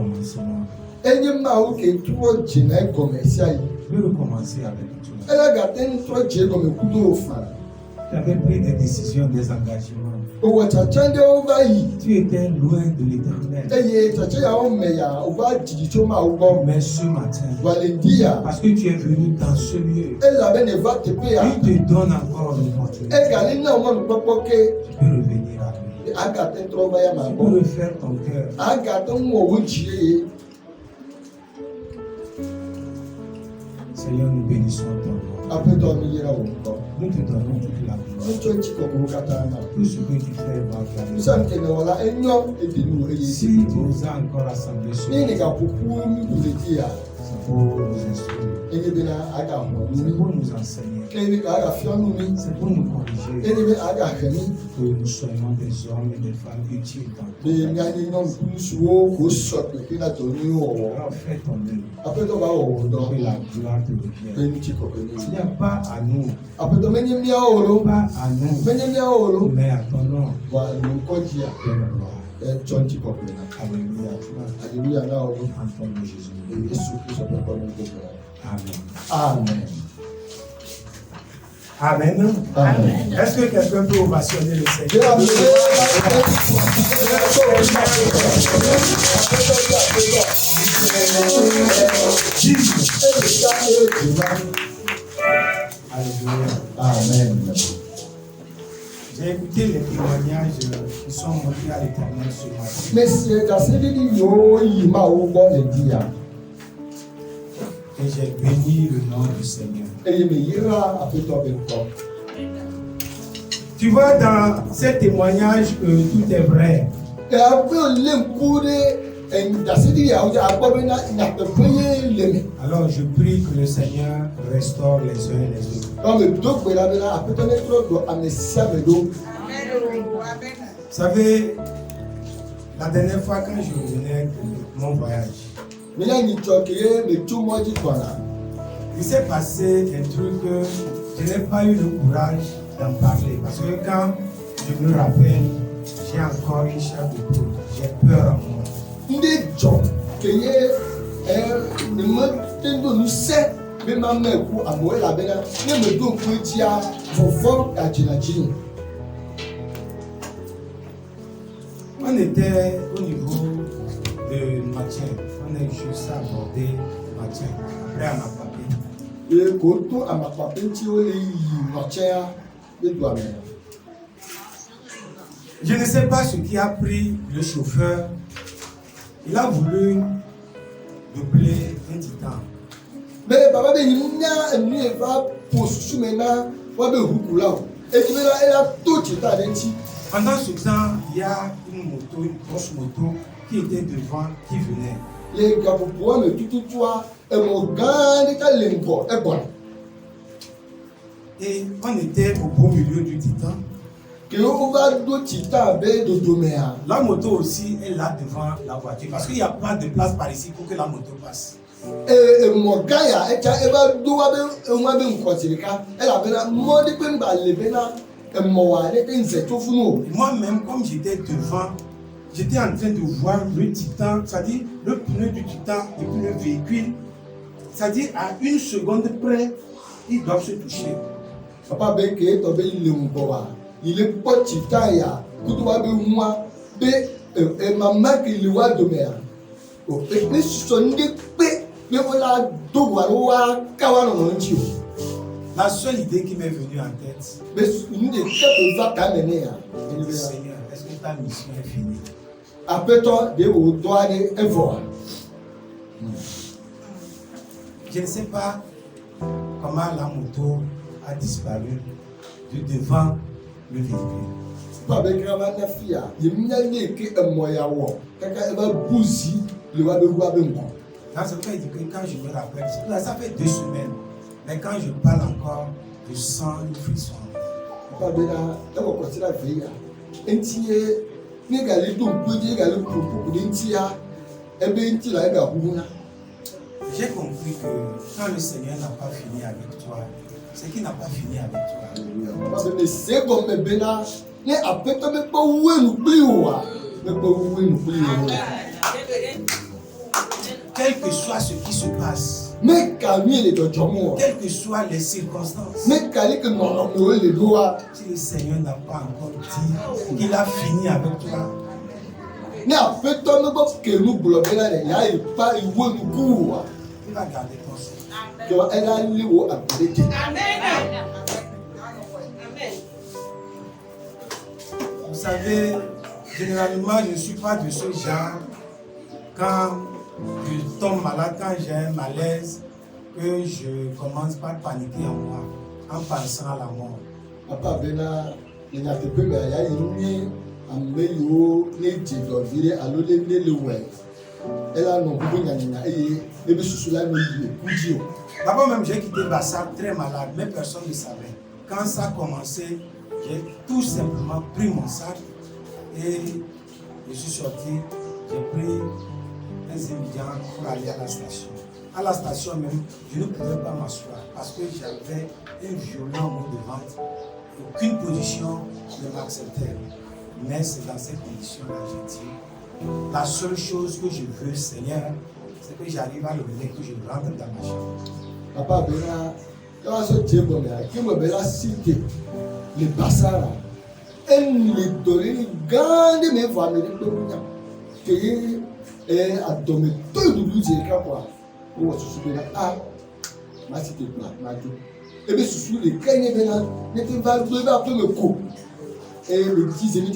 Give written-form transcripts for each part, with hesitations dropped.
commencement. Je Je vais recommencer avec toi. Tu avais pris des décisions, des engagements. Tu étais loin de l'éternel. Mais ce matin, parce que tu es venu dans ce lieu, il te donne encore une opportunité. Tu peux revenir à lui. Tu peux refaire ton cœur. Seigneur, nous bénissons ton nom. Nous te donnons toute la gloire. Tout ce que tu fais va faire. Si tu nous as encore rassemblés sur c'est pour nous instruire. C'est pour nous enseigner. C'est pour nous corriger. Que nous soyons des hommes et des femmes utiles dans ton alors fais ton œuvre. Que la gloire te revienne. Il n'y a pas à nous. Pas à nous. Mais à ton nom. Alléluia. Alléluia. En nom de Jésus. Amen. Amen. Amen. Est-ce que quelqu'un peut ovationner le Seigneur? Amen. J'ai écouté les témoignages qui sont montrés à l'Éternel ce matin. Et j'ai béni le nom du Seigneur. Tu vois, dans ces témoignages, tout est vrai. Alors je prie que le Seigneur restaure les uns et les autres. Vous savez, la dernière fois quand je revenais de mon voyage, il s'est passé un truc que je n'ai pas eu le courage d'en parler. Parce que quand je me rappelle, j'ai encore une chair de poule. J'ai peur en moi. On était au niveau de Mathieu. On est juste abordé Mathieu. Après à ma papine. Je ne sais pas ce qui a pris le chauffeur. Il a voulu doubler un titan. Pendant ce temps, il y a une moto, une grosse moto qui était devant, qui venait. Et on était au beau milieu du titan. La moto aussi est là devant la voiture parce qu'il n'y a pas de place par ici pour que la moto passe. Moi-même, comme j'étais devant, j'étais en train de voir le titan, c'est-à-dire le pneu du titan et puis le véhicule, c'est-à-dire à une seconde près, ils doivent se toucher. Il est pas titaya, kutuba be moi, be maman qui lui a donné. Oh, et puis sonde pe, me voilà doua kawana nonchi. La seule idée qui m'est venue en tête, Mais une des quelques va t'amener. Seigneur, est-ce que ta mission est finie? Après toi, de vous doit de voir. Je ne sais pas comment la moto a disparu de devant le véhicule. Pas avec la fille, il n'y a rien qui est moyen. Quelqu'un va bouger, le va de voir de moi. Dans ce cas, il dit que quand je me rappelle, ça fait 2 semaines, mais quand je parle encore, je sens une frisson. Pas de là, elle va continuer à veiller. Un tiers, n'est qu'à l'époque, pour dire qu'à l'époque, pour dire tiers, et bien, il a gagné. J'ai compris que quand le Seigneur n'a pas fini avec toi, c'est qu'il n'a pas fini avec toi. Parce que c'est comme le bénin, mais après, tu ne peux pas où nous plier. quel que soit ce qui se passe, mais quelles que soient les circonstances, mais si le Seigneur n'a pas encore dit qu'il a fini avec toi, il va garder ton souffle. Amen. Vous savez, généralement, je ne suis pas de ce genre. Quand je tombe malade, quand j'ai un malaise, que je commence par paniquer en moi, en pensant à la mort. Papa Bena, il n'y a pas d'abord même j'ai quitté Bassar très malade, mais personne ne savait. Quand ça a commencé, j'ai tout simplement pris mon sac et je suis sorti. J'ai pris un étudiant pour aller à la station. À la station même, je ne pouvais pas m'asseoir parce que j'avais un violent mot de ventre. Aucune position ne m'acceptait. Mais c'est dans cette condition-là, j'ai dit, la seule chose que je veux, Seigneur, c'est que j'arrive à lever, que je rentre dans ma chambre. Papa Bena, quand je dis que je vais citer les Bassara, et les donner grande mes familles qui est à dominer tout le monde qui est quoi. Pour se souvenir, ah, ma cité plat, ma tout. Et bien, sous les cahiers Bena, n'était pas après le coup. Et le 10e,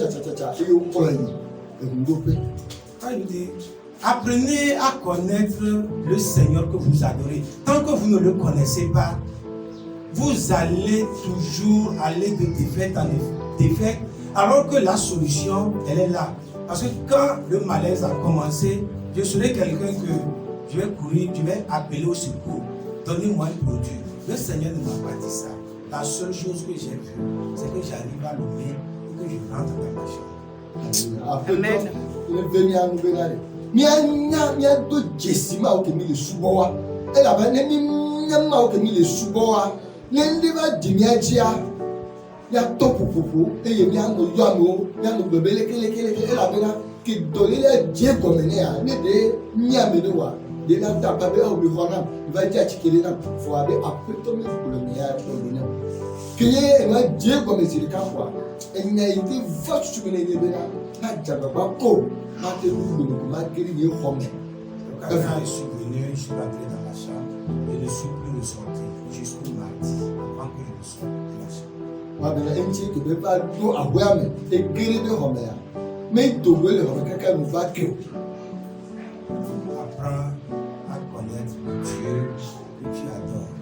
et au problème. Et vous me apprenez à connaître le Seigneur que vous adorez. Tant que vous ne le connaissez pas, vous allez toujours aller de défaite en défaite, alors que la solution, elle est là. Parce que quand le malaise a commencé, je serai quelqu'un que je vais courir, je vais appeler au secours. Donnez-moi un produit. Le Seigneur ne m'a pas dit ça. La seule chose que j'ai vue, c'est que j'arrive à lever et que je rentre dans ma chambre. Après, il est venu à nous bénir. Mia do jesima o kemi le subowa. Elle a ben mi o kemi le subowa. Lendi va dimiajia. Ya topu popo e ye mi ando yano, ya no bebele kele elle a bena ki dolile die komene ya. Ne de nya medewa. De na tapa be o bi vona. Va dia chikele na fo abe apeto mi kolonia kolona. Kiye e ma die komene siri ka kwa. E nya ite va chumene ne bena. Na jaba ba ko. Quand je suis venu, je suis rentré dans la chambre. Je ne suis plus ressorti jusqu'au mardi avant que je ne sorte de la chambre. Apprends à connaître Dieu que tu adores.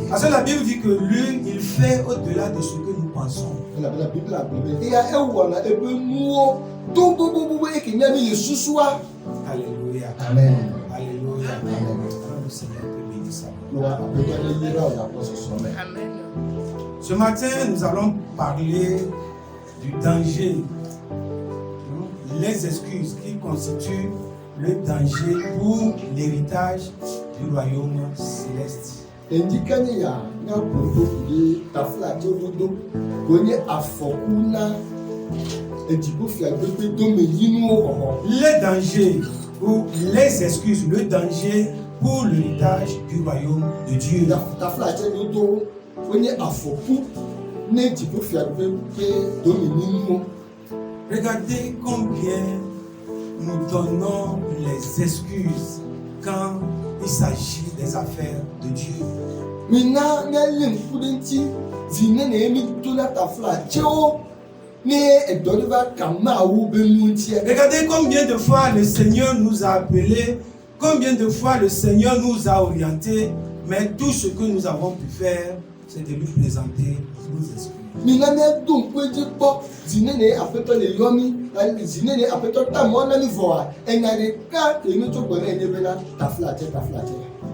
Parce que la Bible dit que lui, il fait au-delà de ce que nous pensons. La Bible a dit. Alléluia. Amen. Alléluia. Amen. Le Seigneur peut bénir ça. Amen. Ce matin, nous allons parler du danger, les excuses qui constituent le danger pour l'héritage du royaume céleste. Les dangers ou les excuses, le danger pour l'héritage du royaume de Dieu. Regardez combien nous donnons les excuses quand il s'agit des affaires de Dieu. Regardez combien de fois le Seigneur nous a appelés, combien de fois le Seigneur nous a orientés, mais tout ce que nous avons pu faire, c'est de lui présenter nos excuses.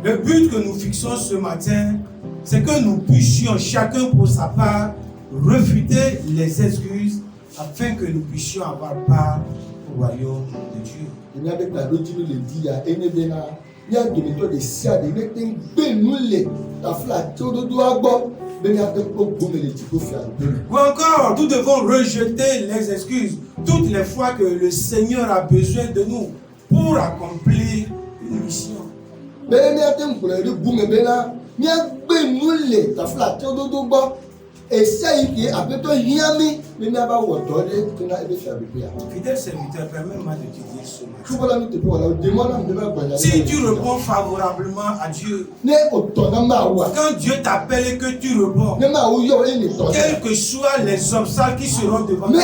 Le but que nous fixons ce matin, c'est que nous puissions chacun pour sa part refuter les excuses afin que nous puissions avoir part au royaume de Dieu. Ou encore, nous devons rejeter les excuses toutes les fois que le Seigneur a besoin de nous pour accomplir une mission. Fidèle serviteur, permets-moi de te dire ce matin. Si tu réponds favorablement à Dieu, quand Dieu t'appelle et que tu réponds, quels que soient les obstacles qui seront devant toi,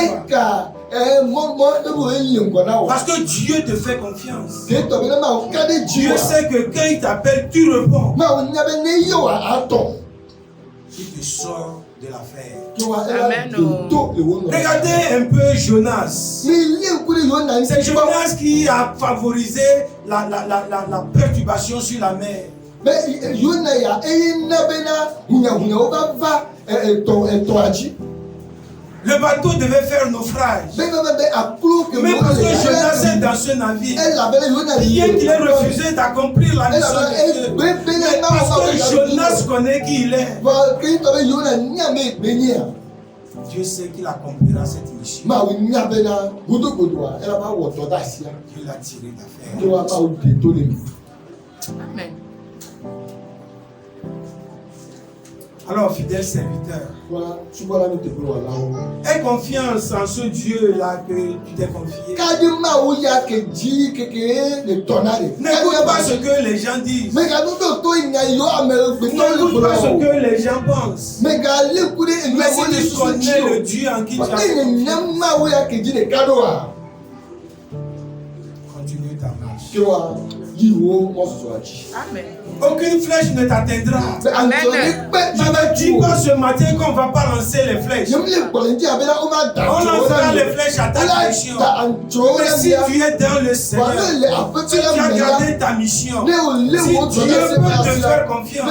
parce que Dieu te fait confiance. Dieu sait que quand il t'appelle, tu réponds. Il te sort de l'affaire. Amen. Regardez un peu Jonas. C'est Jonas qui a favorisé la perturbation sur la mer. Le bateau devait faire naufrage. Mais parce que Jonas est dans ce navire, bien qu'il ait refusé d'accomplir la mission de Dieu, mais parce que Jonas connaît qui il est, Dieu sait qu'il accomplira cette mission. Dieu l'a tiré d'affaire. Amen. Alors, fidèle serviteur, aie confiance en ce Dieu-là que tu t'es confié. N'écoute pas ce que les gens disent. N'écoute pas ce que les gens pensent. Mais si tu connais le Dieu en qui tu as continue ta marche. Amen. Aucune flèche ne t'atteindra. Amen. Je ne dis pas ce matin qu'on ne va pas lancer les flèches. On lancera les flèches à ta direction. Mais si tu es dans le Seigneur, si tu as gardé ta mission, si Dieu peut te faire confiance,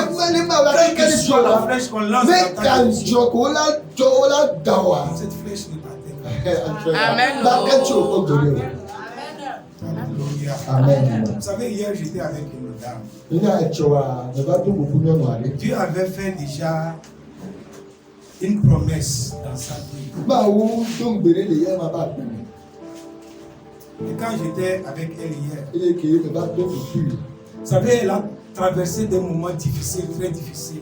quelle que soit la flèche qu'on lance dans ta direction, cette flèche ne t'atteindra. Amen. Amen. Vous savez, hier j'étais avec une dame. Dieu avait fait déjà une promesse dans sa vie. Et quand j'étais avec elle hier, vous savez, elle a traversé des moments difficiles, très difficiles.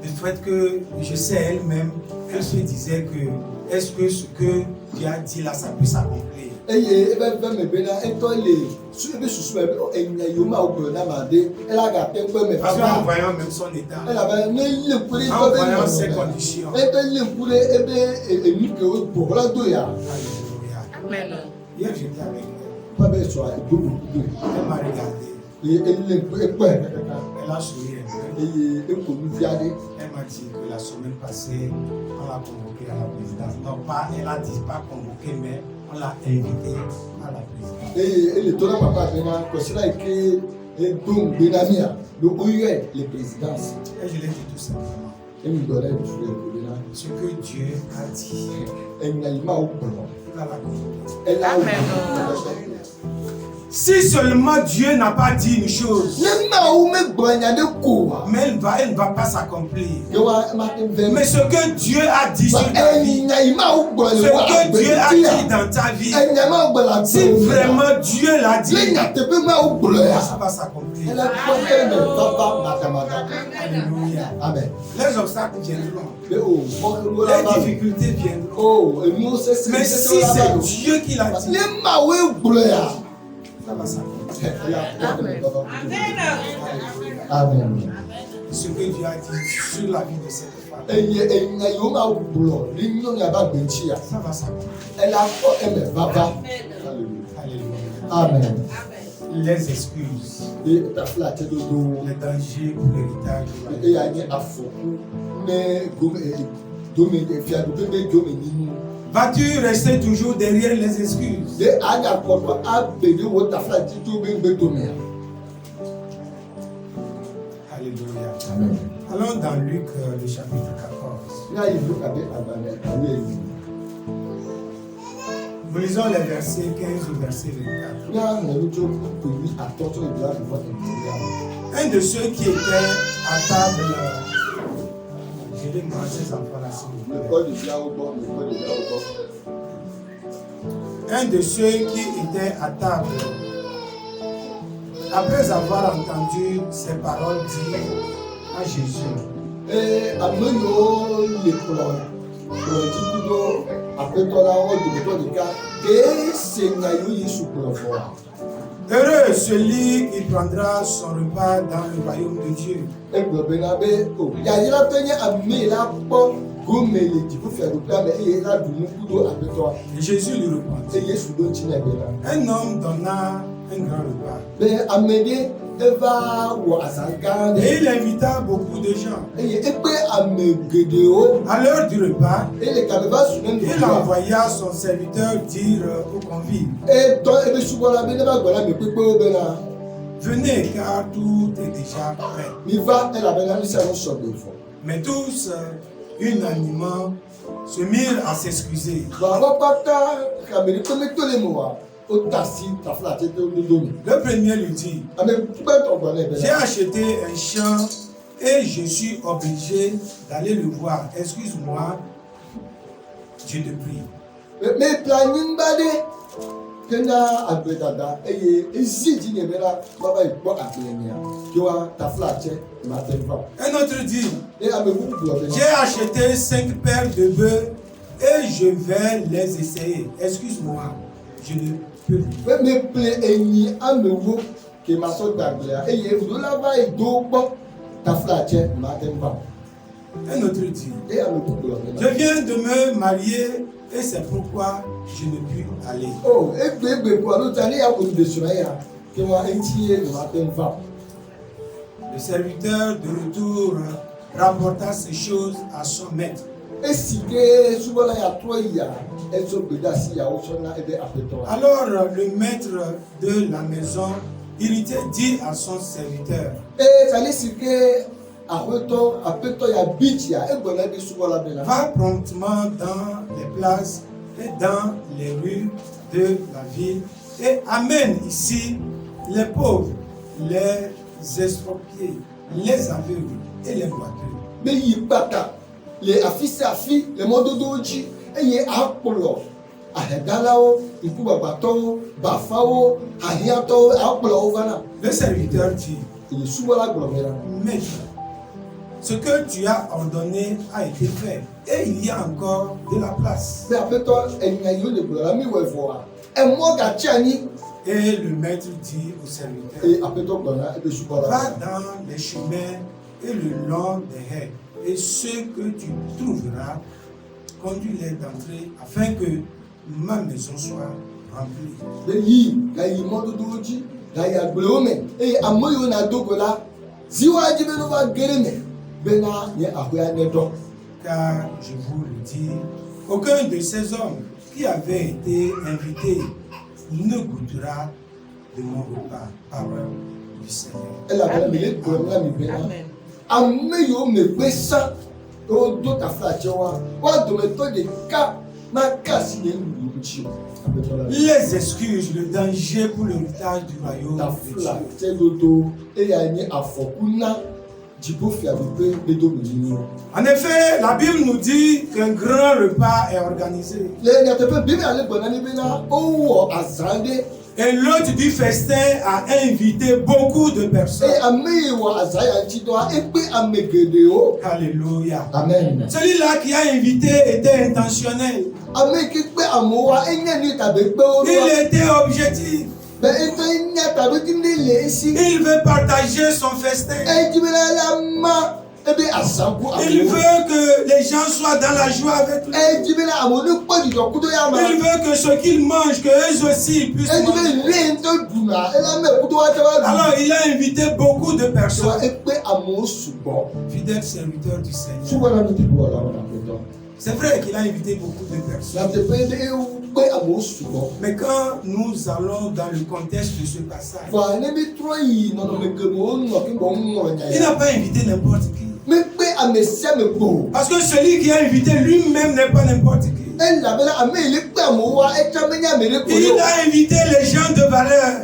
Le fait que, je sais elle-même, elle se disait que est-ce que ce que Dieu a dit là, ça peut s'accomplir? Parce qu'en voyant même son état, en voyant ses conditions, Amen. hier j'étais avec elle, elle m'a regardé, elle a souri un peu, elle m'a dit que la semaine passée, on l'a convoquée à la présidence. Non, pas, elle a dit pas convoquée, mais on l'a invitée à la présidence. Et je l'ai dit tout simplement. Ce que Dieu a dit, elle l'a convoquée. Amen. Si seulement Dieu n'a pas dit une chose, mais elle ne va pas s'accomplir. Mais ce que Dieu a dit sur ta vie, ce que Dieu a dit dans ta vie, si vraiment Dieu l'a dit, ça va s'accomplir. Alléluia. Amen. Les obstacles viendront. Les difficultés viendront. Mais si c'est Dieu qui l'a dit, ça va s'accomplir. Amen. Ce que Dieu a dit sur la vie de cette femme, ça va s'accomplir. Alléluia. Amen. Les excuses, les dangers pour l'héritage. Vas-tu rester toujours derrière les excuses? Alléluia. Amen. Allons dans Luc, le chapitre 14. Nous lisons les versets 15 au verset 24. Un de ceux qui étaient à table, je vais manger ces enfants-là. Un de ceux qui étaient à table, après avoir entendu ces paroles dites à Jésus, heureux celui qui prendra son repas dans le royaume de Dieu. Et Jésus lui répondit. Un homme donna un grand repas. Et il invita beaucoup de gens. À l'heure du repas, il envoya son serviteur dire aux convives, venez car tout est déjà prêt. Mais tous, unanimement, se mirent à s'excuser. Le premier lui dit, j'ai acheté un champ et je suis obligé d'aller le voir. Excuse-moi, je te prie. Un autre dit, j'ai acheté 5 paires de bœufs et je vais les essayer. Excuse-moi, je ne peux plus. Un autre dit, je viens de me marier et c'est pourquoi je ne puis aller. Le serviteur de retour rapporta ces choses à son maître. Alors le maître de la maison, irrité, dit à son serviteur, va promptement dans les places et dans les rues de la ville et amène ici les pauvres, les estropiés, les aveugles et les boiteux. Les affisafi, les mododoji, et apolo, ahedalao, ikubabato, bafao, ahiato, apolo, vana. Le serviteur dit, maître, ce que tu as ordonné a été fait, et il y a encore de la place. Et le maître dit au serviteur, va dans les chemins et le long des haies. Et ceux que tu trouveras, conduis-les d'entrée afin que ma maison soit remplie. Car je vous le dis, aucun de ces hommes qui avaient été invités ne goûtera de mon repas. Parole du Seigneur. Amen. Ameyo mepesa odo taflachewa wa dometo de ka makasi de luchi. Les excuses, le danger pour le héritage du royaume de Dieu. En effet, la Bible nous dit qu'un grand repas est organisé. Et l'hôte du festin a invité beaucoup de personnes. Alléluia. Amen. Celui-là qui a invité était intentionnel. Il était objectif. Il veut partager son festin. Il veut que les gens soient dans la joie avec lui. Il veut que ce qu'ils mangent, qu'eux aussi puissent manger. Alors il a invité beaucoup de personnes. Fidèle serviteur du Seigneur. C'est vrai qu'il a invité beaucoup de personnes. Mais quand nous allons dans le contexte de ce passage, il n'a pas invité n'importe qui. Parce que celui qui a invité lui-même n'est pas n'importe qui. Il a invité les gens de valeur.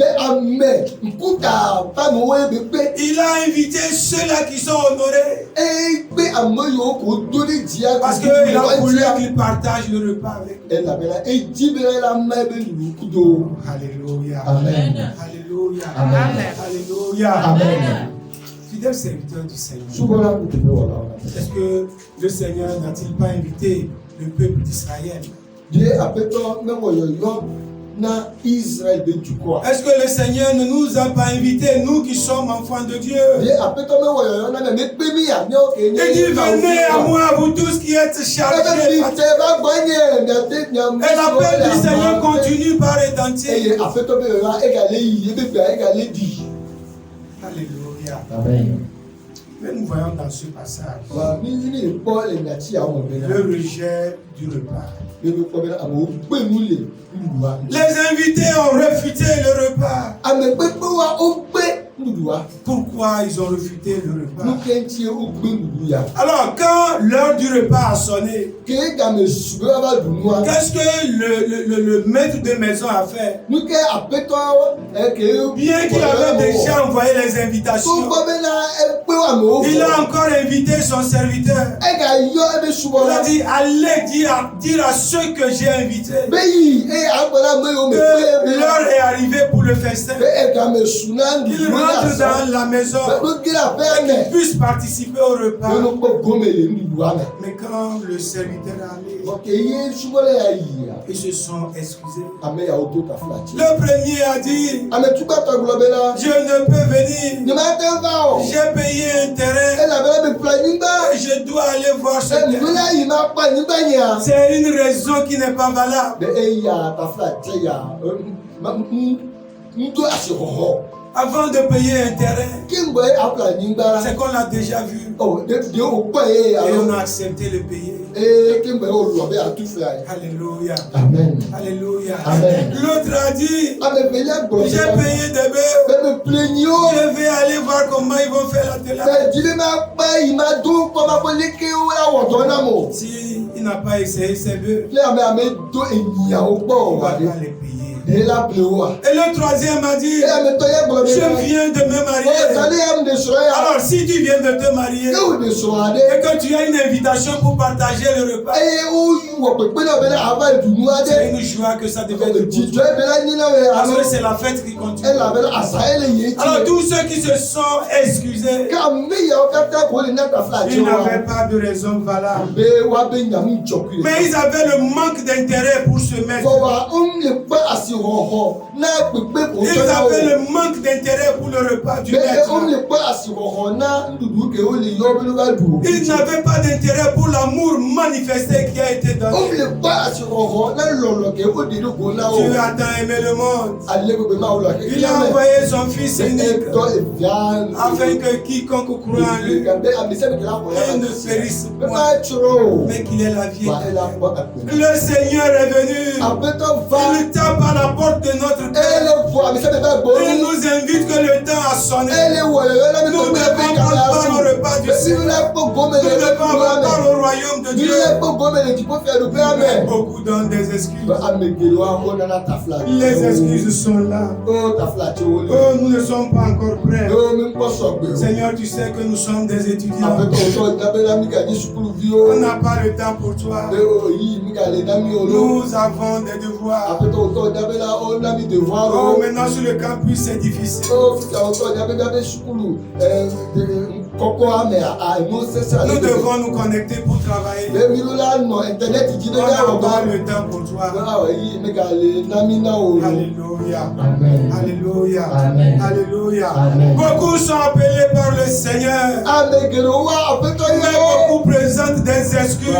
Il a invité ceux-là qui sont honorés. Parce qu'il a voulu qu'ils partagent le repas avec eux. Alléluia. Amen. Alléluia. Amen. Alléluia. Amen. Fidèle serviteur du Seigneur. Est-ce que le Seigneur n'a-t-il pas invité le peuple d'Israël? Est-ce que le Seigneur ne nous a pas invités, nous qui sommes enfants de Dieu? Il dit, venez à moi, vous tous qui êtes chargés. Et l'appel du Seigneur continue par entier. Alléluia. Amen. Mais nous voyons dans ce passage le rejet du repas. Les invités ont refusé le repas. Pourquoi ils ont refusé le repas? Alors, quand l'heure du repas a sonné, qu'est-ce que le maître de maison a fait? Bien qu'il avait déjà envoyé les invitations, il a encore invité son serviteur. Il a dit, allez dire à ceux que j'ai invités que l'heure est arrivée pour le festin. Qu'ils rentrent dans la maison et qu'ils puissent participer au repas. Mais quand le serviteur est allé, ils se sont excusés. Le premier a dit, je ne peux venir. J'ai payé un terrain et je dois aller voir ce terrain. C'est une raison qui n'est pas valable. Avant de payer un terrain, c'est qu'on l'a déjà vu. Et on a accepté de payer. Alléluia. Amen. Alléluia. Amen. L'autre a dit, j'ai payé des bœufs. Je vais aller voir comment ils vont faire la télé. Si il n'a pas essayé ses bœufs, il va pas les payer. Et le troisième a dit, je viens de me marier. Alors si tu viens de te marier et que tu as une invitation pour partager le repas, c'est une joie que ça devait être pour toi. Parce que c'est la fête qui continue. Alors tous ceux qui se sont excusés, ils n'avaient pas de raison valable. Mais ils avaient le manque d'intérêt pour se mettre. Ils avaient le manque d'intérêt pour le repas du maître. Ils n'avaient pas d'intérêt pour l'amour manifesté qui a été donné. Dieu a tant aimé le monde. Il a envoyé son fils unique afin que quiconque croit en lui ne périsse point, mais qu'il ait la vie éternelle. Le Seigneur est venu. Il tape à la porte de notre cœur. Il nous invite que le temps a sonné. Nous devons prendre part au repas du Seigneur. Nous devons avoir part au royaume de Dieu. Mais beaucoup donnent des excuses. Les excuses sont là. Oh, nous ne sommes pas encore prêts. Seigneur, tu sais que nous sommes des étudiants. On n'a pas le temps pour toi. Nous avons des devoirs. Oh, maintenant sur le campus c'est difficile. Nous devons nous connecter pour travailler. On n'a pas le temps pour toi. Alléluia. Amen. Alléluia. Amen. Alléluia. Amen. Beaucoup sont appelés par le Seigneur. Mais beaucoup présentent des excuses.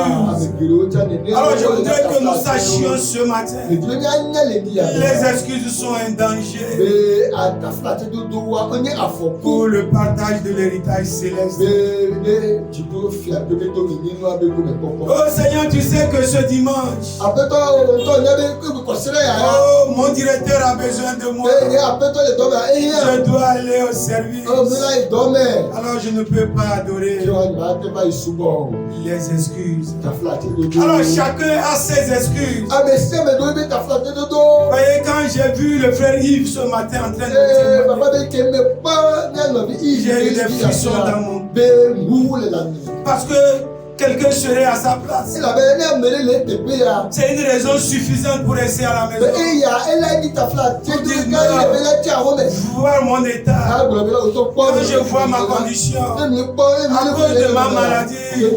Alors je voudrais que nous sachions ce matin. Les excuses sont un danger pour le partage de l'héritage céleste. Oh Seigneur, tu sais que ce dimanche, oh, mon directeur a besoin de moi. Je dois aller au service. Alors je ne peux pas adorer. Les excuses. Alors chacun a ses excuses. Vous voyez, quand j'ai vu le frère Yves ce matin en train de témoigner, j'ai eu des frissons dans mon cœur. Parce que quelqu'un serait à sa place. C'est une raison suffisante pour rester à la maison. Pour dire voir mon état. Quand je vois ma condition, à cause de ma maladie, je ne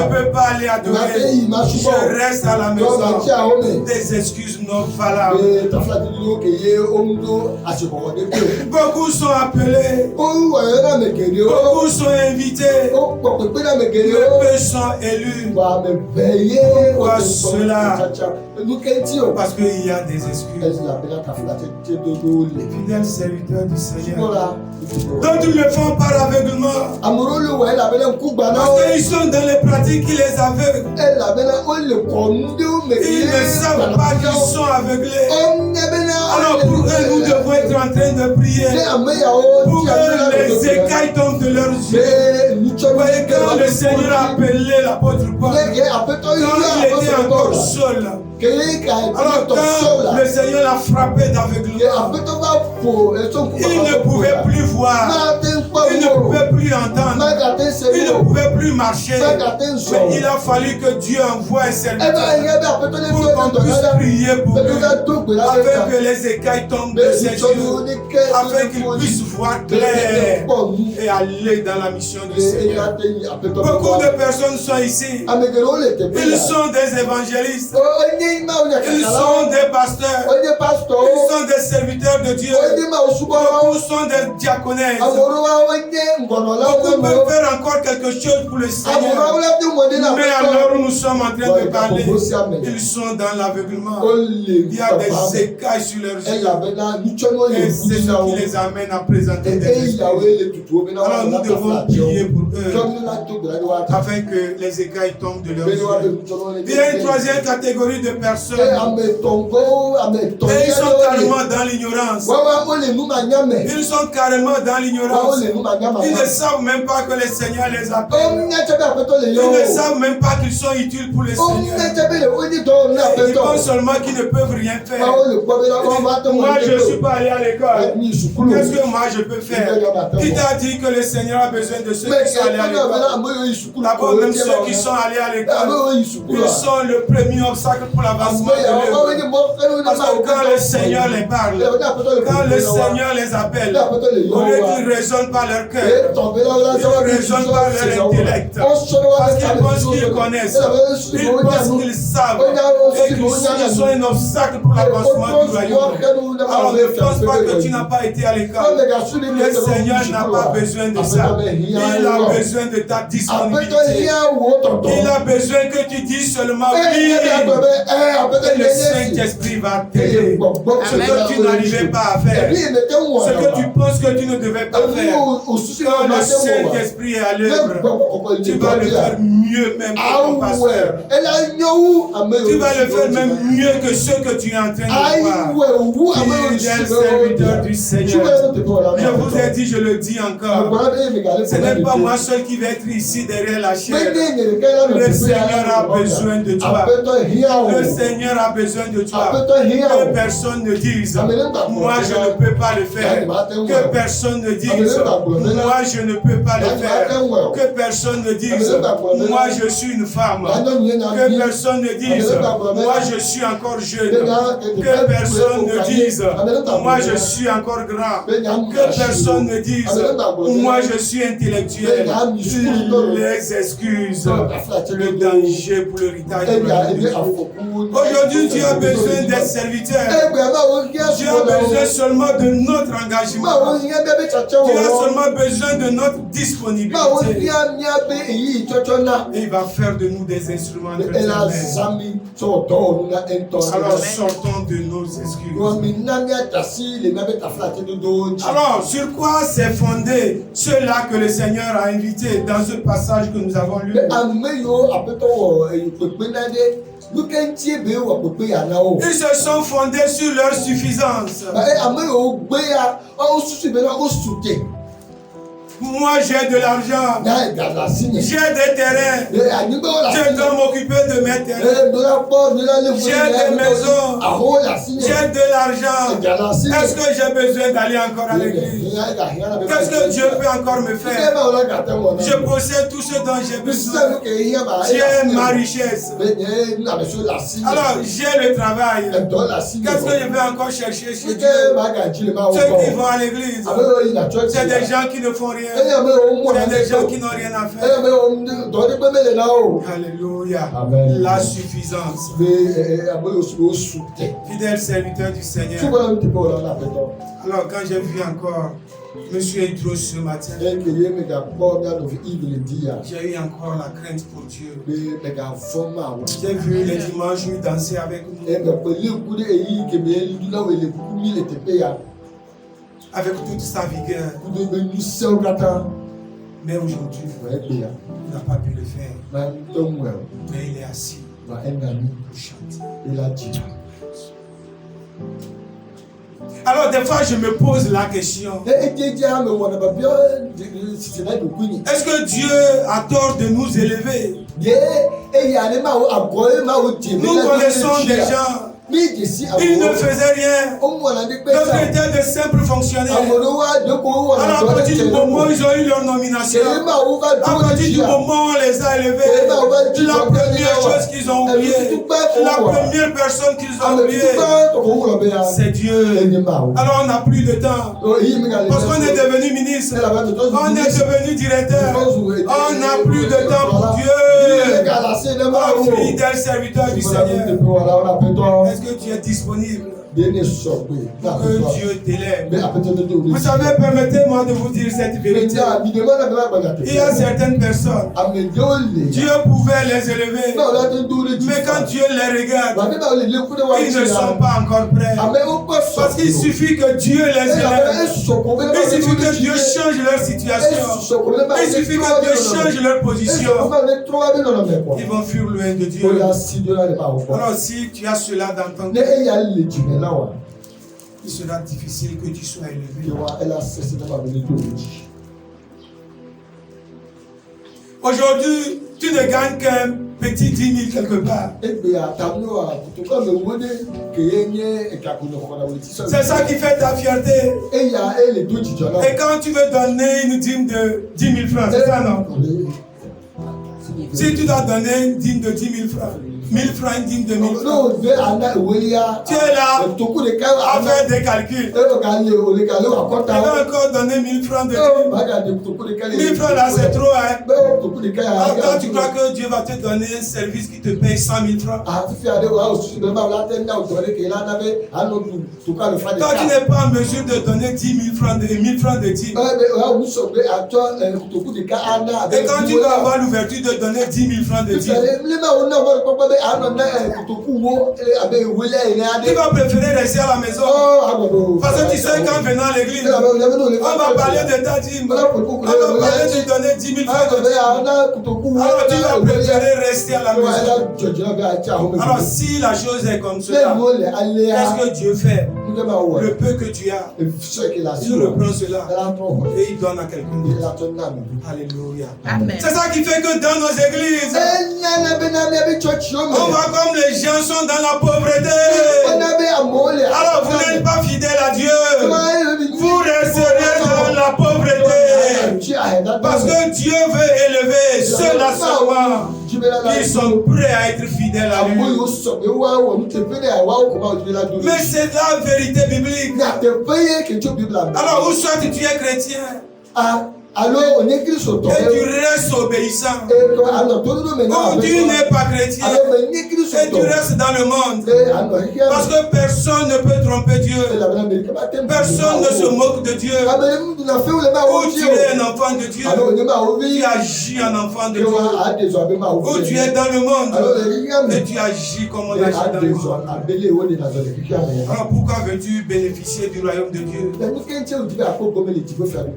peux pas aller adorer. Je reste à la maison. Des excuses non valables. Beaucoup sont appelés. Beaucoup sont invités. Peu sont élus. Pourquoi cela? Parce qu'il y a des excuses. Fidèles serviteurs du Seigneur. D'autres le font par aveuglement. Parce qu'ils sont dans les pratiques qui les aveuglent. Ils ne savent pas qu'ils sont aveuglés. Alors pour eux, nous devons être en train de prier. Pour que les écailles tombent de leurs yeux. Vous voyez, quand le Seigneur a appelé l'apôtre Paul, quand il était encore seul, alors quand le Seigneur l'a frappé d'aveuglement, il ne pouvait plus voir, il ne pouvait plus entendre, il ne pouvait plus marcher. Mais il a fallu que Dieu envoie un serviteur pour qu'on puisse prier pour lui, afin que les écailles tombent de ses yeux, afin qu'il puisse voir clair et aller dans la mission du Seigneur. Beaucoup de personnes sont ici, ils sont des évangélistes, ils sont des pasteurs, ils sont des serviteurs de Dieu, beaucoup sont des diaconesses, beaucoup peuvent faire encore quelque chose pour le Seigneur. Mais alors nous sommes en train de parler, ils sont dans l'aveuglement, il y a des écailles sur leurs yeux, et c'est ce qui les amène à présenter des excuses. Alors nous devons prier pour eux, afin que les écailles tombent de leurs yeux. Il y a une troisième catégorie de personnes, et ils sont carrément dans l'ignorance. Ils sont carrément dans l'ignorance. Ils ne savent même pas que le Seigneur les appelle. Ils ne savent même pas qu'ils sont utiles pour le Seigneur. Ils pensent seulement qu'ils ne peuvent rien faire. Moi, je ne suis pas allé à l'école. Qu'est-ce que moi je peux faire? Qui t'a dit que le Seigneur a besoin de ceux qui sont allés à l'école? D'abord, même ceux qui sont allés à l'école, ils sont le premier obstacle pour l'avancement de l'œuvre. Parce que quand le Seigneur les parle, quand le Seigneur les appelle, au lieu qu'ils raisonnent par leur cœur, ils raisonnent par leur intellect. Parce qu'ils pensent qu'ils connaissent, ils pensent qu'ils savent, et qu'ils sont un obstacle pour l'avancement du royaume. Alors ne pense pas que tu n'as pas été à l'école. Le Seigneur n'a pas besoin de ça. Il a besoin de ta disponibilité. Il a besoin que tu dises seulement oui. Et le Saint-Esprit va t'aider. Ce que tu n'arrivais pas à faire, ce que tu penses que tu ne devais pas faire, quand le Saint-Esprit est à l'œuvre, tu vas le faire mieux même que ton pasteur. Tu vas le faire même mieux que ce que tu es en train de voir. Fidèle serviteur du Seigneur, je vous ai dit, je le dis encore, ce n'est pas moi seul qui vais être ici derrière la chair. Le Seigneur a besoin de toi. Le Seigneur a besoin de toi. Que personne ne dise, moi je ne peux pas le faire. Que personne ne dise, moi je ne peux pas le faire. Que personne ne dise, moi je suis une femme. Que personne ne dise, moi je suis encore jeune. Que personne ne dise, moi je suis encore grand. Que personne ne dise, moi je suis intellectuel. Les excuses, le danger pour l'héritage. Aujourd'hui, tu as besoin d'être serviteur. Tu as besoin seulement de notre engagement. Tu as seulement besoin de notre disponibilité. Et il va faire de nous des instruments de l'éternel. Alors sortons de nos excuses. Alors, sur quoi s'est fondé ceux-là que le Seigneur a invités dans ce passage que nous avons lu? Ils se sont fondés sur leur suffisance. Moi j'ai de l'argent. J'ai des terrains. Je dois m'occuper de mes terrains. J'ai des maisons. J'ai de l'argent. Est-ce que j'ai besoin d'aller encore à l'église? Qu'est-ce que Dieu peut encore me faire? Je possède tout ce dont j'ai besoin. J'ai ma richesse. Alors j'ai le travail. Qu'est-ce que je vais encore chercher chez Dieu? Ceux qui vont à l'église, c'est des gens qui ne font rien. C'est des gens qui n'ont rien à faire. Alléluia. La suffisance. Fidèle serviteur du Seigneur. Alors quand j'ai vu encore M. Edros ce matin, j'ai eu encore la crainte pour Dieu. J'ai vu les dimanches lui danser avec nous. Avec toute sa vigueur. Mais aujourd'hui, il n'a pas pu le faire. Mais il est assis pour chanter. Alors des fois je me pose la question. Est-ce que Dieu a tort de nous élever? Nous connaissons des gens. Ils ne faisaient rien. D'autres étaient de simples fonctionnaires. Alors à partir du moment où ils ont eu leur nomination, à partir du moment où on les a élevés, la première chose qu'ils ont oubliée, la première personne qu'ils ont oubliée, c'est Dieu. Alors on n'a plus de temps. Parce qu'on est devenu ministre, on est devenu directeur, on n'a plus de temps pour Dieu. Oh, fidèle serviteur du Seigneur, est-ce que tu es disponible pour que Dieu t'élève? Vous savez, permettez-moi de vous dire cette vérité. Il y a certaines personnes, Dieu pouvait les élever, mais quand Dieu les regarde, ils ne sont pas encore prêts. Parce qu'il suffit que Dieu les élève. Il suffit que Dieu change leur situation. Il suffit que Dieu change leur position. Ils vont fuir loin de Dieu. Alors si tu as cela dans ton cœur, il sera difficile que tu sois élevé. Aujourd'hui, tu ne gagnes qu'un petit 10 000 quelque part. C'est ça qui fait ta fierté. Et quand tu veux donner une dîme de 10 000 francs, c'est ça non? Si tu dois donner une dîme de 10 000 francs, 1000 francs, une dîme de 1000 francs, tu es là à faire des calculs. Tu vas encore donner 1000 francs de dîme. 1000 francs là c'est trop, hein? Alors quand tu crois que Dieu va te donner un service qui te paye 100 000 francs, quand tu n'es pas en mesure de donner 10 000 francs, 1000 francs de dîme, et quand tu vas avoir l'ouverture de donner 10 000 francs de dîme, tu vas préférer rester à la maison. Parce que tu sais qu'en venant à l'église, on va parler de ta dîme. On va parler de donner 10 000 francs de dîme. Alors tu vas préférer rester à la maison. Alors si la chose est comme cela, qu'est-ce que Dieu fait? Le peu que tu as, il reprend cela et il donne à quelqu'un d'autre. Alléluia. C'est ça qui fait que dans nos églises, on voit comme les gens sont dans la pauvreté. Alors vous n'êtes pas fidèles à Dieu. Vous resterez dans la pauvreté. Parce que Dieu veut élever ceux-là seulement qui sont prêts à être fidèles à lui. Mais c'est la vérité biblique. Alors où soit tu es chrétien, et tu restes obéissant, ou tu n'es pas chrétien et tu restes dans le monde, parce que personne ne peut tromper Dieu, personne ne se moque de Dieu. Ou tu es un enfant de Dieu, tu agis en enfant de Dieu, ou tu es dans le monde et tu agis comme on agit dans le monde. Alors pourquoi veux-tu bénéficier du royaume de Dieu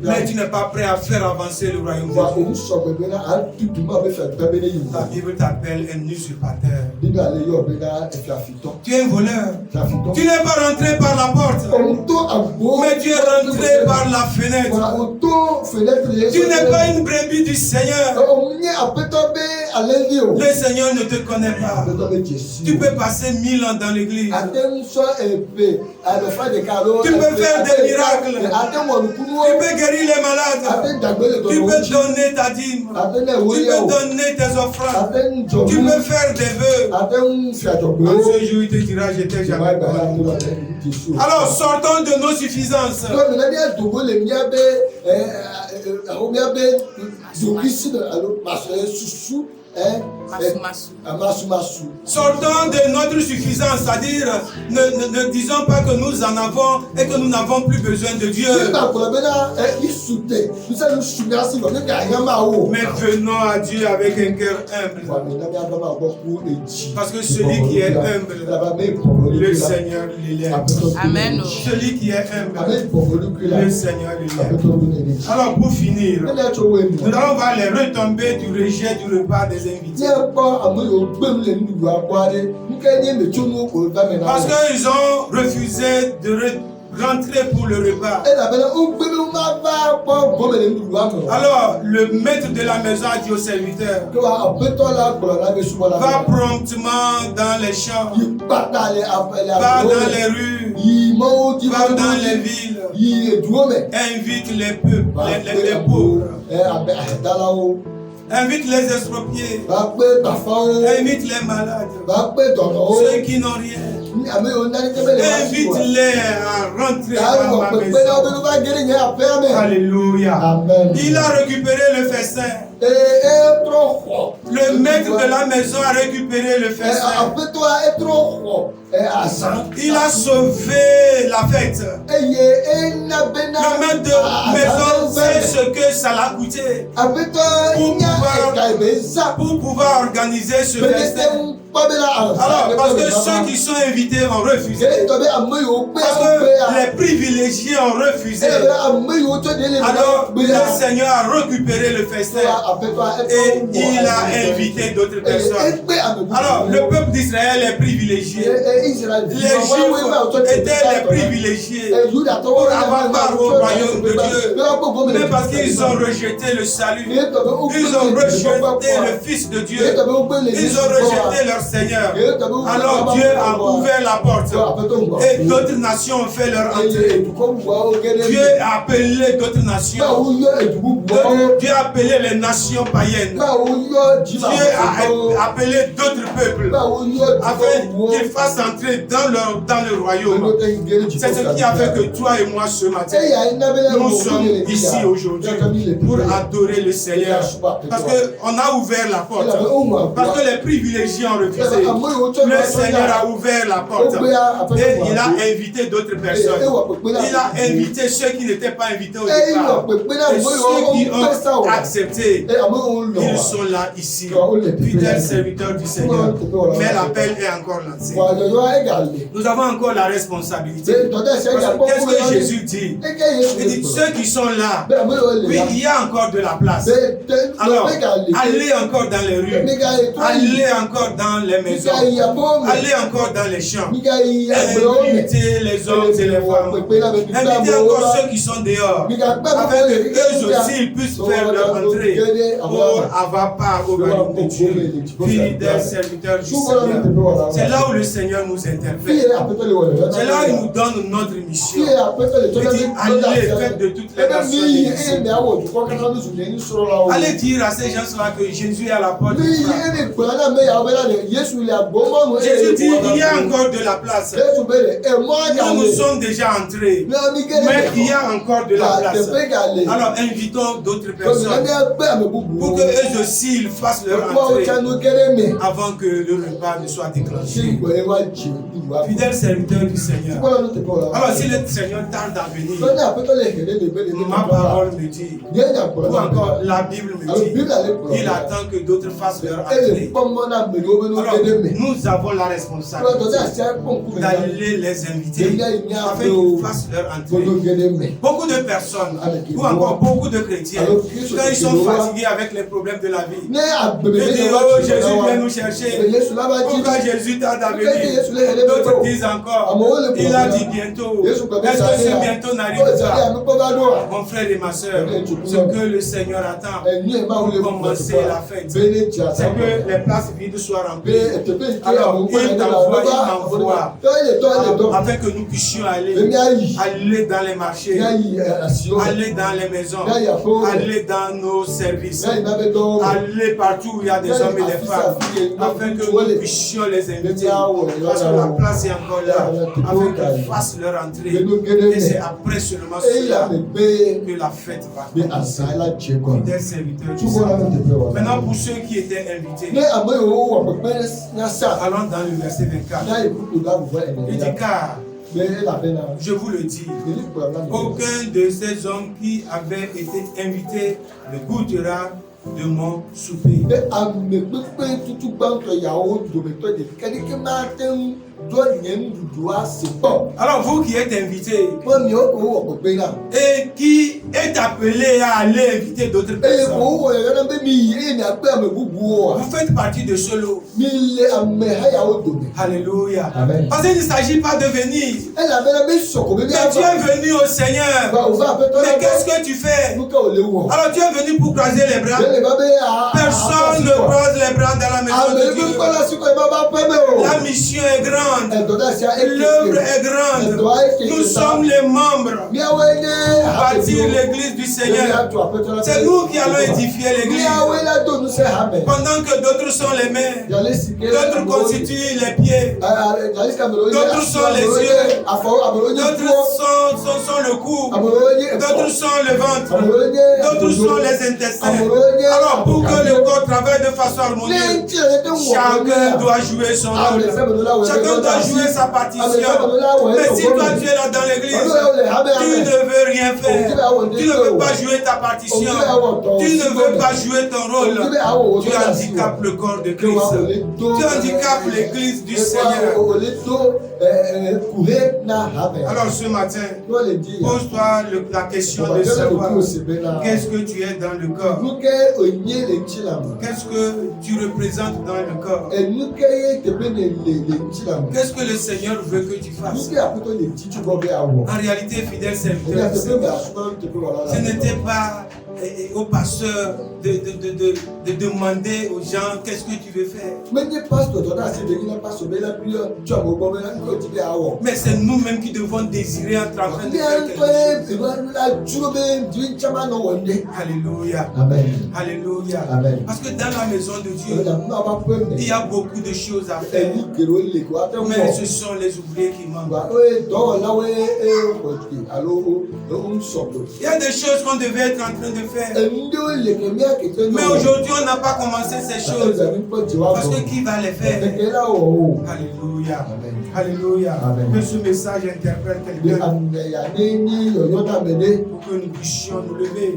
mais tu n'es pas prêt à faire avancer le royaume de wa Dieu. òun sọ pé bẹ́ẹ̀ náà àtúntò máa bẹ fẹ́ bẹ́ẹ̀ bẹ́ẹ̀ yìí. La Bible t'appelle un usurpateur. nínú àlẹ́ yóò bẹ́ẹ̀ náà ẹ̀fẹ̀ àfitọ́. Tu es un voleur. àfitọ́. Tu n'es pas rentré par la porte, òun tó àgbo. mais tu es rentré par la fenêtre. òun tó fenêtre yẹn. Tu n'es pas une brebis du Seigneur. òun ní àpẹtọ́ bẹ́ alẹ́ ní o. Le Seigneur ne te connaît pas. àpẹtọ́ bẹ́ Jésù. Tu peux passer 1000 ans dans l'église. àtẹnusọ èpè àlọ́fà de kàlọ́. Tu peux faire des miracles. àtẹnwọ̀lùkúnú. Tu peux guérir les malades. àtẹnudàgbélé Tu peux donner ta dîme. Tu peux donner tes offrandes. Tu peux faire des vœux. En ce jour, il te dira, je t'ai jamais connu. Alors, sortons de nos suffisances. Sortons de notre suffisance, c'est-à-dire ne disons pas que nous en avons et que nous n'avons plus besoin de Dieu. Mais venons à Dieu avec un cœur humble. Parce que celui qui est humble, le Seigneur l'élève. Amen. Celui qui est humble, le Seigneur l'élève. Alors pour finir, nous allons voir les retombées du rejet du repas des invités. Parce qu'ils ont refusé de rentrer pour le repas. Alors, le maître de la maison a dit au serviteur, va promptement dans les champs, va dans les rues, va dans les villes, invite les peuples, les pauvres. Invite les expropriés. Invite les malades. Ceux qui n'ont rien. Invite-les à rentrer dans ma maison. Alléluia. Il a récupéré le festin. Le maître de la maison a récupéré le festin. Il a sauvé la fête. Le maître de maison sait ce que ça l'a coûté pour pouvoir organiser ce festin. Alors, parce que ceux qui sont invités ont refusé. Parce que les privilégiés ont refusé. Alors, le Seigneur a récupéré le festin et il a invité d'autres personnes. Alors, le peuple d'Israël est privilégié. Les Juifs étaient les privilégiés pour avoir part au royaume de Dieu. Mais parce qu'ils ont rejeté le salut, ils ont rejeté le Fils de Dieu, ils ont rejeté leur Seigneur. Alors Dieu a ouvert la porte et d'autres nations ont fait leur entrée. Dieu a appelé d'autres nations. Dieu a appelé les nations païennes. Dieu a appelé d'autres peuples afin qu'ils fassent entrer dans le royaume. C'est ce qui a fait que toi et moi ce matin, nous sommes ici aujourd'hui pour adorer le Seigneur. Parce qu'on a ouvert la porte. Parce que les privilégiés ont refusé. Le Seigneur a ouvert la porte et il a invité d'autres personnes. Il a invité ceux qui n'étaient pas invités au départ. Et ceux qui ont accepté, ils sont là ici. Fidèles serviteurs du Seigneur. Mais l'appel est encore lancé. Nous avons encore la responsabilité. Qu'est-ce que Jésus dit? Il dit ceux qui sont là, oui, il y a encore de la place. Alors, allez encore dans les rues. Allez encore dans les maisons. Allez encore dans les champs. Invitez les hommes et les femmes. Invitez encore ceux qui sont dehors. Afin que eux aussi ils puissent faire leur entrée pour avoir part au royaume de Dieu. Fidèles serviteurs du Seigneur. C'est là où le Seigneur nous interpelle. C'est là où il nous donne notre mission. Il dit allez, faites de toutes les nations des disciples. Allez dire à ces gens-là que Jésus est à la porte du Jésus dit il y a encore de la place. Nous sommes déjà entrés. Mais il y a encore de la place. Alors invitons d'autres personnes pour que eux aussi ils fassent leur entrée avant que le repas ne soit déclenché. Fidèle serviteur du Seigneur. Alors si le Seigneur tarde à venir, ma parole me dit, ou encore la Bible me dit, il attend que d'autres fassent leur entrée. Alors nous avons la responsabilité d'aller les inviter afin qu'ils fassent leur entrée. Beaucoup de personnes, ou encore beaucoup de chrétiens, quand ils sont fatigués avec les problèmes de la vie, ils disent, oh Jésus vient nous chercher. Pourquoi Jésus tarde à venir? D'autres disent encore, il a dit bientôt. Est-ce que ce bientôt n'arrive pas? Mon frère et ma soeur, ce que le Seigneur attend pour commencer la fête, c'est que les places vides soient remplies. Alors, il t'envoie afin que nous puissions aller dans les marchés, aller dans les maisons, aller dans nos services, aller partout où il y a des hommes et des femmes, afin que nous puissions les inviter. Parce que la place est encore là, afin qu'ils fassent leur entrée. Et c'est après seulement cela que la fête va commencer. Fidèle serviteur du Seigneur. Maintenant, pour ceux qui étaient invités, allons dans le verset 24. Il dit, car je vous le dis, aucun de ces hommes qui avaient été invités ne goûtera de mon souper. Alors vous qui êtes invités et qui êtes appelés à aller inviter d'autres personnes, vous faites partie de ce lot. Alléluia. Amen. Parce qu'il ne s'agit pas de venir. Mais tu es venu au Seigneur. Mais qu'est-ce que tu fais? Alors tu es venu pour croiser les bras. Personne ne croise les bras dans la maison de Dieu. La mission est grande. L'œuvre est grande. Nous sommes les membres. Bâtir l'église du Seigneur. C'est nous qui allons édifier l'église. Pendant que d'autres sont les mains, d'autres constituent les pieds, d'autres sont les yeux, d'autres sont le cou, d'autres sont le ventre, d'autres sont les intestins. Alors pour que le corps travaille de façon harmonieuse, chacun doit jouer son rôle. Chacun doit jouer sa partition. Mais si toi tu es là dans l'église, tu ne veux rien faire. Tu ne veux pas jouer ta partition. Tu ne veux pas jouer ton rôle. Tu handicapes le corps de Christ. Tu handicapes l'église du Seigneur. Alors ce matin, pose-toi la question de savoir qu'est-ce que tu es dans le corps. Qu'est-ce que tu représentes dans le corps? Qu'est-ce que le Seigneur veut que tu fasses? En réalité, fidèle serviteur, ce n'était pas au pasteur de demander aux gens qu'est-ce que tu veux faire. Mais c'est nous-mêmes qui devons désirer être en train de faire quelque chose. Alléluia. Amen. Alléluia. Amen. Parce que dans la maison de Dieu, il y a beaucoup de choses à faire. Mais ce sont les ouvriers qui manquent. Il y a des choses qu'on devait être en train de faire. Mais aujourd'hui, on n'a pas commencé ces choses. Parce que qui va les faire? Alléluia. Alléluia. Que ce message interprète quelqu'un. Pour que nous puissions nous lever.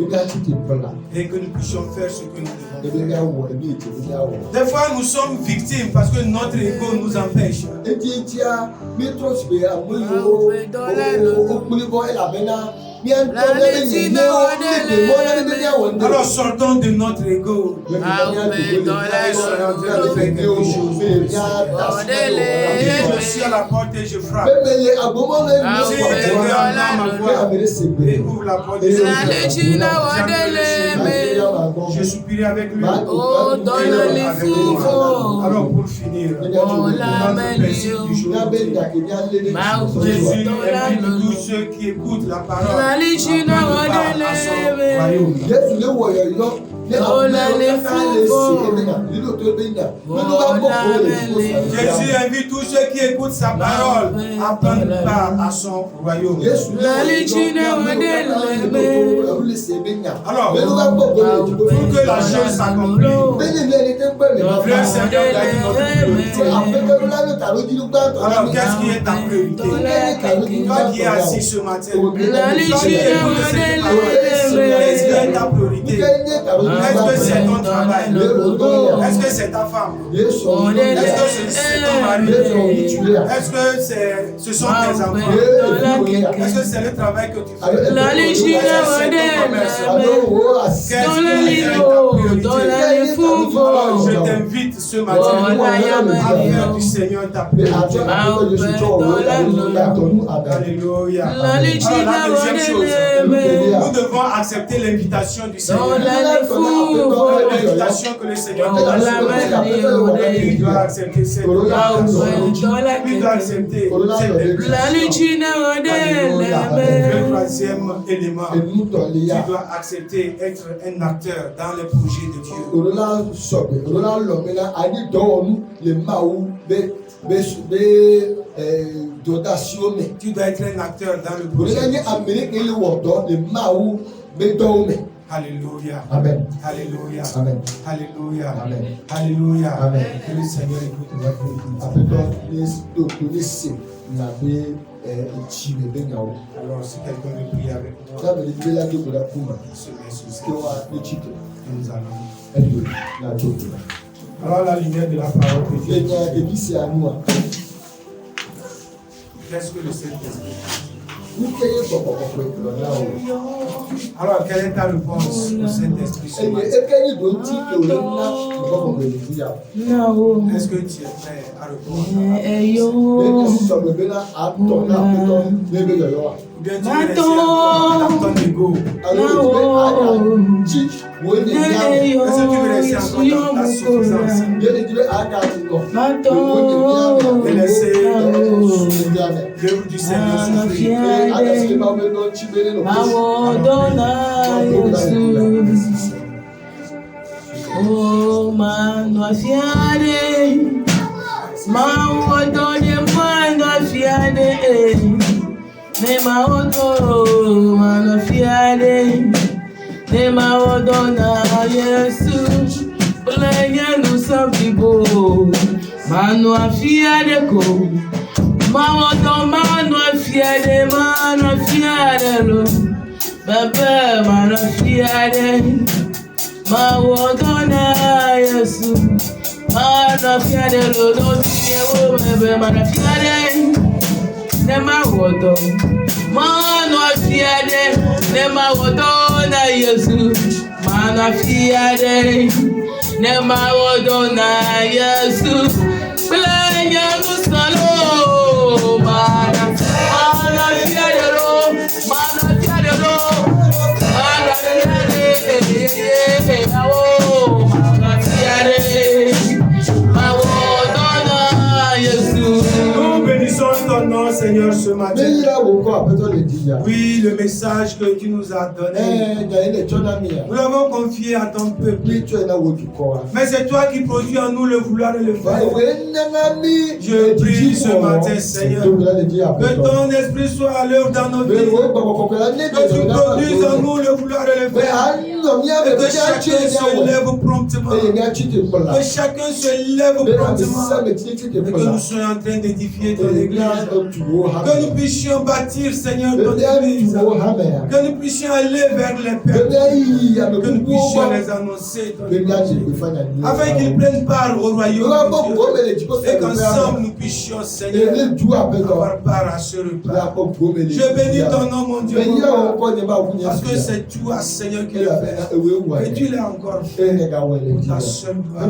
Et que nous puissions faire ce que nous devons faire. Des fois, nous sommes victimes parce que notre ego nous empêche. Alors sortons de notre ego. Je suis à la porte et je frappe. Si quelqu'un entend ma voix et ouvre la porte, je soupirai avec lui. Alors pour finir, notre principe du jour, Jésus invite tous ceux qui écoutent la parole à son royaume. Jésus invite tous ceux qui écoutent sa parole à prendre part à son royaume. Alors, pour que la chose s'accomplisse, le Seigneur a dit notre priorité. Alors, qu'est-ce qui est ta priorité? Toi qui es assis ce matin, toi qui écoutes cette parole, qu'est-ce qui est ta priorité? Est-ce que c'est ton travail? Est-ce que c'est ta femme? Est-ce que c'est ton mari? Est-ce que ce sont tes enfants? Est-ce que c'est le travail que tu fais? Est-ce que c'est ton commerce? Qu'est-ce qui est ta priorité? Alors, je t'invite ce matin à faire du Seigneur ta priorité. Alléluia. Alors, la deuxième chose, nous devons accepter l'invitation du Seigneur. L'invitation que le Seigneur nous a donnée. Tu dois accepter cette invitation. Tu dois accepter cette invitation. Le troisième élément, tu dois accepter être un acteur dans les projets de Dieu. Tu dois être un acteur dans le projet de Dieu. Alléluia. Amen. Alléluia. Amen. Alléluia. Amen. Alléluia. Amen. Que le Seigneur écoute notre prière. Alors, si quelqu'un veut prier avec moi, se met sous ses nous allons. Alors, la lumière de la parole que Dieu dit. Qu'est-ce que le Saint-Esprit? Alors, quelle est ta réponse au Saint-Esprit ce matin? Est-ce que tu es prêt à répondre? Ou bien tu veux laisser encore ton ego? Est-ce que tu veux laisser encore ta suffisance? Et laisser l'œuvre du Seigneur souffrir. Oh, mano fiade, ne mano fiade, ne maodona Jesus, playa no sabibo, mano fiade ko, mano fiade lo, baba mano fiade. Mawadona Yesu, mana fiade lo tiyewo mebe mana fiade, ne mawodo, mana fiade, ne mawadona Yesu, mana fiade, ne mawadona Yesu, playa no salo, mana fiade lo, mana fiade lo, mana fiade. Nous bénissons ton nom, Seigneur, ce matin. Oui, le message que tu nous as donné, nous l'avons confié à ton peuple. Mais c'est toi qui produis en nous le vouloir et le faire. Je prie ce matin, Seigneur, que ton esprit soit à l'œuvre dans nos vies, que tu produises en nous le vouloir et le faire, et que chacun se lève promptement, que chacun se lève promptement, et que nous soyons en train d'édifier ton église, que nous puissions bâtir, Seigneur, ton église, que nous puissions aller vers les peuples, que nous puissions les annoncer ton église, afin qu'ils prennent part au royaume de Dieu, et qu'ensemble nous puissions, Seigneur, avoir part à ce repas. Je bénis ton nom, mon Dieu, parce que c'est toi, Seigneur, qui le fais. Et tu l'as encore fait pour ta seule gloire,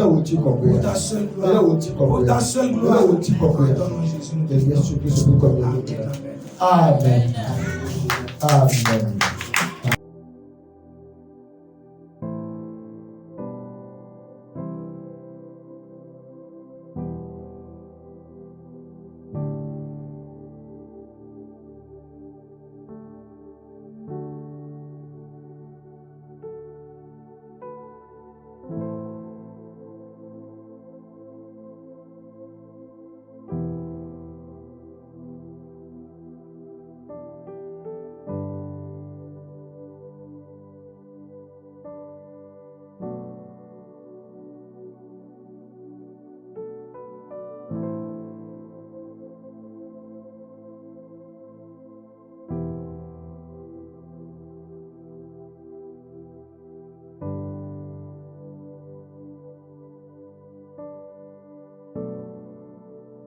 pour ta seule gloire, pour ta seule gloire. Jésus, Amen. Amen. Amen.